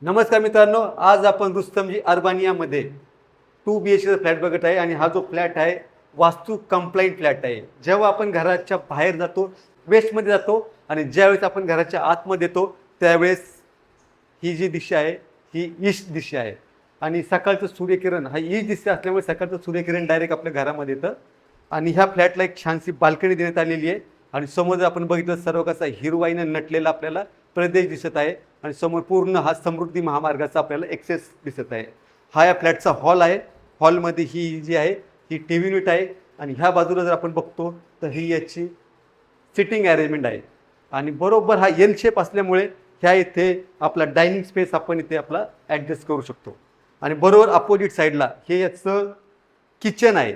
नमस्कार मित्रांनो, आज आपण रुस्तमजी अर्बानियामध्ये 2 BHK फ्लॅट बघत आहे आणि हा जो फ्लॅट आहे वास्तू कंप्लाइंट फ्लॅट आहे. जेव्हा आपण घराच्या बाहेर जातो, वेस्टमध्ये जातो आणि ज्यावेळेस आपण घराच्या आतमध्ये येतो त्यावेळेस ही जी दिशा आहे ही ईस्ट दिशा आहे आणि सकाळचं सूर्यकिरण हा ईस्ट दिशा असल्यामुळे सकाळचं सूर्यकिरण डायरेक्ट आपल्या घरामध्ये येतं. आणि ह्या फ्लॅटला एक छानशी बाल्कनी देण्यात आलेली आहे आणि समोर जर आपण बघितलं सर्व कसा हिरवाईनं नटलेला आपल्याला प्रदेश दिसत आहे आणि समोर पूर्ण हा समृद्धी महामार्गाचा आपल्याला एक्सेस दिसत आहे. हा या फ्लॅटचा हॉल आहे. हॉलमध्ये ही जी आहे ही टी-व्ही युनिट आहे आणि ह्या बाजूला जर आपण बघतो तर ही याची सिटिंग अरेंजमेंट आहे आणि बरोबर हा एल शेप असल्यामुळे ह्या इथे आपला डायनिंग स्पेस आपण इथे आपला ॲडजस्ट करू शकतो. आणि बरोबर अपोजिट साईडला हे याचं किचन आहे.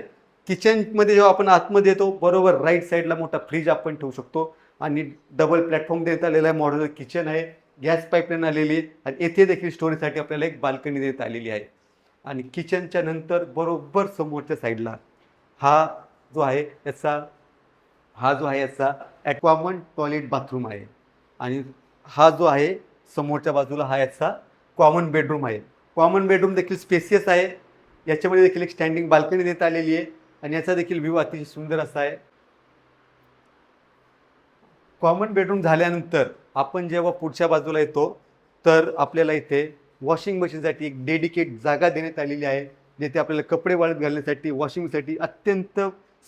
किचनमध्ये जेव्हा आपण आतमध्ये येतो बरोबर राईट साईडला मोठा फ्रीज आपण ठेवू शकतो आणि डबल प्लॅटफॉर्म देण्यात आलेला आहे. मॉड्युलर किचन आहे, गॅस पाईपलाईन आलेली आहे आणि येथे देखील स्टोरेजसाठी आपल्याला एक बाल्कनी देण्यात आलेली आहे. आणि किचनच्या नंतर बरोबर समोरच्या साईडला हा जो आहे याचा ॲक्वामन टॉयलेट बाथरूम आहे आणि हा जो आहे समोरच्या बाजूला हा याचा कॉमन बेडरूम आहे. कॉमन बेडरूम देखील स्पेसियस आहे. याच्यामध्ये देखील एक स्टँडिंग बाल्कनी देण्यात आलेली आहे आणि याचा देखील व्ह्यू अतिशय सुंदर असा आहे. कॉमन बेडरूम झाल्यानंतर आपण जेव्हा पुढच्या बाजूला येतो तर आपल्याला इथे वॉशिंग मशीनसाठी एक डेडिकेट जागा देण्यात आलेली आहे, जिथे आपल्याला कपडे वाळत घालण्यासाठी वॉशिंगसाठी अत्यंत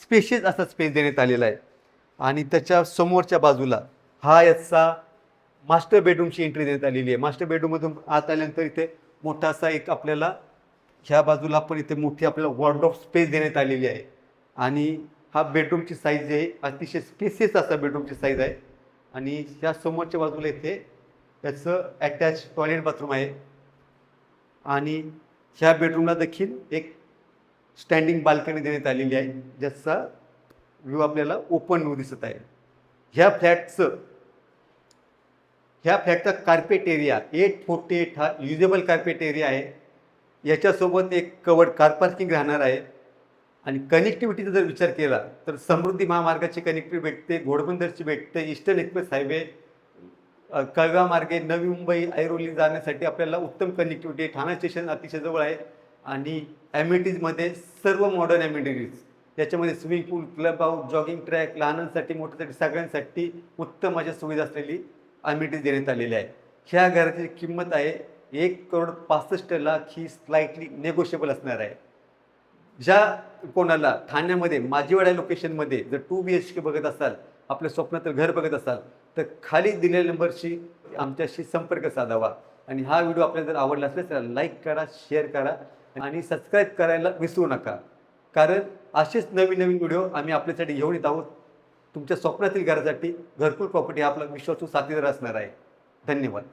स्पेशियस असा स्पेस देण्यात आलेला आहे. आणि त्याच्या समोरच्या बाजूला हा याचा मास्टर बेडरूमची एंट्री देण्यात आलेली आहे. मास्टर बेडरूममधून आत आल्यानंतर इथे मोठा असा एक आपल्याला ह्या बाजूला पण इथे मोठी आपल्याला वॉर्डरोब स्पेस देण्यात आलेली आहे आणि हा बेडरूमची साईज आहे अतिशय स्पेसियस असा बेडरूमची साईज आहे. आणि ह्या समोरच्या बाजूला इथे त्याचं अटॅच टॉयलेट बाथरूम आहे आणि ह्या बेडरूमला देखील एक स्टँडिंग बाल्कनी देण्यात आलेली आहे, ज्याचा व्ह्यू आपल्याला ओपन व्ह्यू दिसत आहे. ह्या फ्लॅटचा कार्पेट एरिया 848 हा युजेबल कार्पेट एरिया आहे. याच्यासोबत एक कवर्ड कार पार्किंग राहणार आहे. आणि कनेक्टिव्हिटीचा जर विचार केला तर समृद्धी महामार्गाची कनेक्टिव्हिटी भेटते, घोडबंदरची भेटते, ईस्टर्न एक्सप्रेस हायवे, कळवा मार्गे नवी मुंबई ऐरोली जाण्यासाठी आपल्याला उत्तम कनेक्टिव्हिटी आहे. ठाणा स्टेशन अतिशय जवळ आहे आणि ॲम्युनिटीजमध्ये सर्व मॉडर्न ॲम्युनिटीज त्याच्यामध्ये स्विमिंग पूल, क्लब हाऊस, जॉगिंग ट्रॅक, लहानांसाठी मोठ्यासाठी सगळ्यांसाठी उत्तम अशा सुविधा असलेली ॲम्युनिटीज देण्यात आलेली आहे. ह्या घराची किंमत आहे 1,65,00,000 ही स्लाइटली नेगोशिएबल असणार आहे. ज्या कोणाला ठाण्यामध्ये माझीवाडा लोकेशनमध्ये जर 2 BHK बघत असाल, आपल्या स्वप्नातील घर बघत असाल तर खाली दिलेल्या नंबरशी आमच्याशी संपर्क साधावा. आणि हा व्हिडिओ आपल्याला जर आवडला असेल तर लाईक करा, शेअर करा आणि सबस्क्राईब करायला विसरू नका, कारण असेच नवीन नवीन व्हिडिओ आम्ही आपल्यासाठी घेऊन येत आहोत. तुमच्या स्वप्नातील घरासाठी घरकुल प्रॉपर्टी हा आपला विश्वासू साथीदार असणार आहे. धन्यवाद.